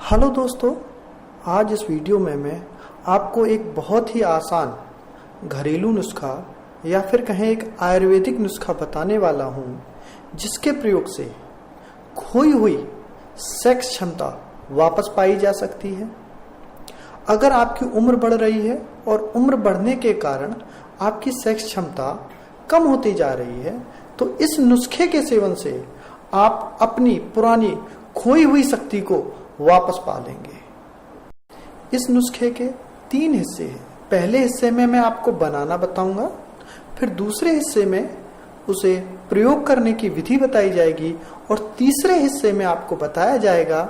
Hello दोस्तों, आज इस वीडियो में मैं आपको एक बहुत ही आसान घरेलू नुस्खा या फिर कहें एक आयुर्वेदिक नुस्खा बताने वाला हूं, जिसके प्रयोग से खोई हुई सेक्स क्षमता वापस पाई जा सकती है। अगर आपकी उम्र बढ़ रही है और उम्र बढ़ने के कारण आपकी सेक्स क्षमता कम होती जा रही है, तो इस नुस्खे के सेवन से आप अपनी पुरानी खोई हुई शक्ति को वापस पा लेंगे। इस नुस्खे के 3 हिस्से हैं। पहले हिस्से में मैं आपको बनाना बताऊंगा, फिर दूसरे हिस्से में उसे प्रयोग करने की विधि बताई जाएगी और तीसरे हिस्से में आपको बताया जाएगा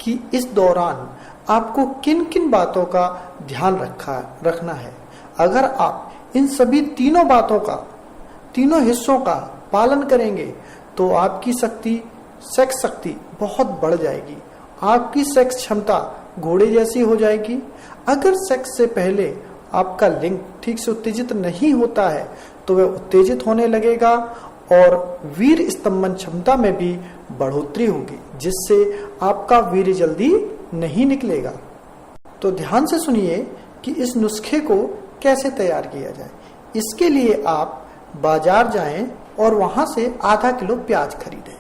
कि इस दौरान आपको किन किन बातों का ध्यान रखना है। अगर आप इन सभी तीनों बातों का, तीनों हिस्सों का पालन करेंगे तो आपकी सेक्स शक्ति बहुत बढ़ जाएगी। आपकी सेक्स क्षमता घोड़े जैसी हो जाएगी। अगर सेक्स से पहले आपका लिंग ठीक से उत्तेजित नहीं होता है तो वह उत्तेजित होने लगेगा और वीर स्तंभन क्षमता में भी बढ़ोतरी होगी, जिससे आपका वीर्य जल्दी नहीं निकलेगा। तो ध्यान से सुनिए कि इस नुस्खे को कैसे तैयार किया जाए। इसके लिए आप बाजार जाएं और वहां से आधा किलो प्याज खरीदें।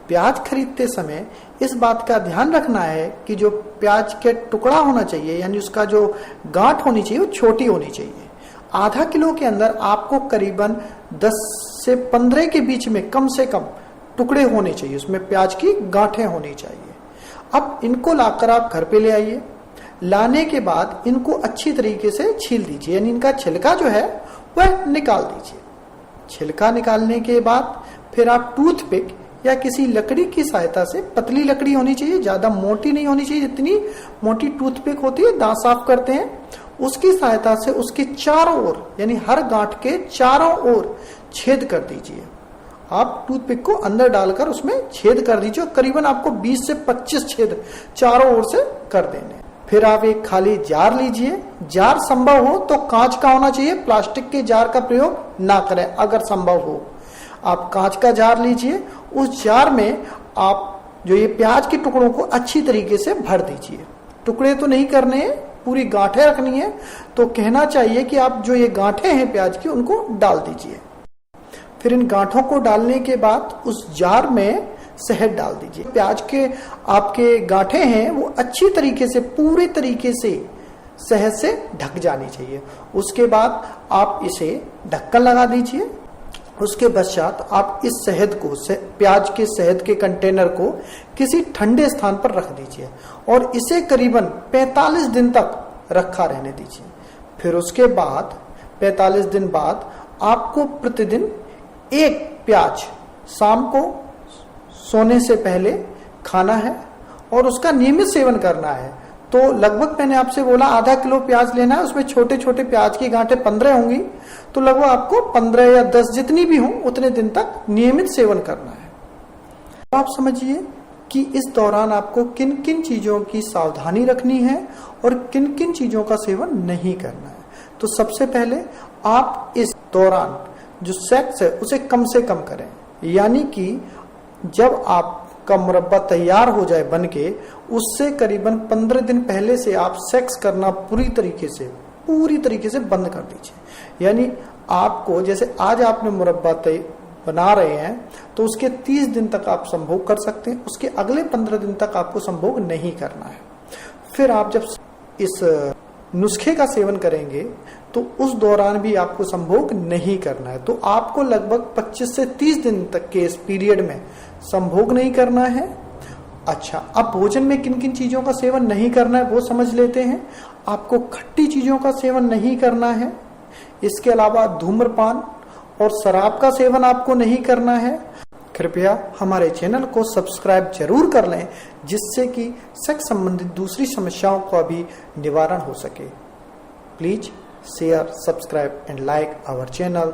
प्याज खरीदते समय इस बात का ध्यान रखना है कि जो प्याज के टुकड़ा होना चाहिए, यानी उसका जो गांठ होनी चाहिए, वो छोटी होनी चाहिए। आधा किलो के अंदर आपको करीबन 10 से 15 के बीच में कम से कम टुकड़े होने चाहिए, उसमें प्याज की गांठें होनी चाहिए। अब इनको लाकर आप घर पे ले आइए। लाने के बाद इनको अच्छी तरीके से छील दीजिए, यानी इनका छिलका जो है वह निकाल दीजिए। छिलका निकालने के बाद फिर आप टूथपिक या किसी लकड़ी की सहायता से, पतली लकड़ी होनी चाहिए, ज्यादा मोटी नहीं होनी चाहिए, जितनी मोटी टूथपिक होती है दांत साफ करते हैं, उसकी सहायता से उसके चारों ओर, यानी हर गांठ के चारों ओर छेद कर दीजिए। आप टूथपिक को अंदर डालकर उसमें छेद कर दीजिए। करीबन आपको 20 से 25 छेद चारों ओर से कर देने। फिर आप एक खाली जार लीजिए। जार संभव हो तो कांच का होना चाहिए, प्लास्टिक के जार का प्रयोग ना करें। अगर संभव हो आप कांच का जार लीजिए। उस जार में आप जो ये प्याज के टुकड़ों को अच्छी तरीके से भर दीजिए। टुकड़े तो नहीं करने हैं, पूरी गांठें रखनी है। तो कहना चाहिए कि आप जो ये गांठें हैं प्याज की, उनको डाल दीजिए। फिर इन गांठों को डालने के बाद उस जार में शहद डाल दीजिए। प्याज के आपके गांठें हैं वो अच्छी तरीके से, पूरी तरीके से शहद से ढक जानी चाहिए। उसके बाद आप इसे ढक्कन लगा दीजिए। उसके पश्चात आप इस शहद को, प्याज के शहद के कंटेनर को किसी ठंडे स्थान पर रख दीजिए और इसे करीबन 45 दिन तक रखा रहने दीजिए। फिर उसके बाद 45 दिन बाद आपको प्रतिदिन एक प्याज शाम को सोने से पहले खाना है और उसका नियमित सेवन करना है। तो लगभग मैंने आपसे बोला आधा किलो प्याज लेना है, उसमें छोटे छोटे प्याज की गांठें 15 होंगी, तो लगभग आपको 15 या 10 जितनी भी हो उतने दिन तक नियमित सेवन करना है। तो आप समझिए कि इस दौरान आपको किन किन चीजों की सावधानी रखनी है और किन किन चीजों का सेवन नहीं करना है। तो सबसे पहले आप इस दौरान जो सेक्स है उसे कम से कम करें, यानी कि जब आपका मुरब्बा तैयार हो जाए बन के, उससे करीबन 15 दिन पहले से आप सेक्स करना पूरी तरीके से बंद कर दीजिए। यानी आपको, जैसे आज आपने मुरब्बा बना रहे हैं तो उसके 30 दिन तक आप संभोग कर सकते हैं, उसके अगले 15 दिन तक आपको संभोग नहीं करना है। फिर आप जब इस नुस्खे का सेवन करेंगे तो उस दौरान भी आपको संभोग नहीं करना है। तो आपको लगभग 25 से 30 दिन तक के इस पीरियड में संभोग नहीं करना है। अच्छा, अब भोजन में किन किन चीजों का सेवन नहीं करना है वो समझ लेते हैं। आपको खट्टी चीजों का सेवन नहीं करना है। इसके अलावा धूम्रपान और शराब का सेवन आपको नहीं करना है। कृपया हमारे चैनल को सब्सक्राइब जरूर कर लें, जिससे कि सेक्स संबंधित दूसरी समस्याओं का भी निवारण हो सके। Please share, subscribe and like our channel.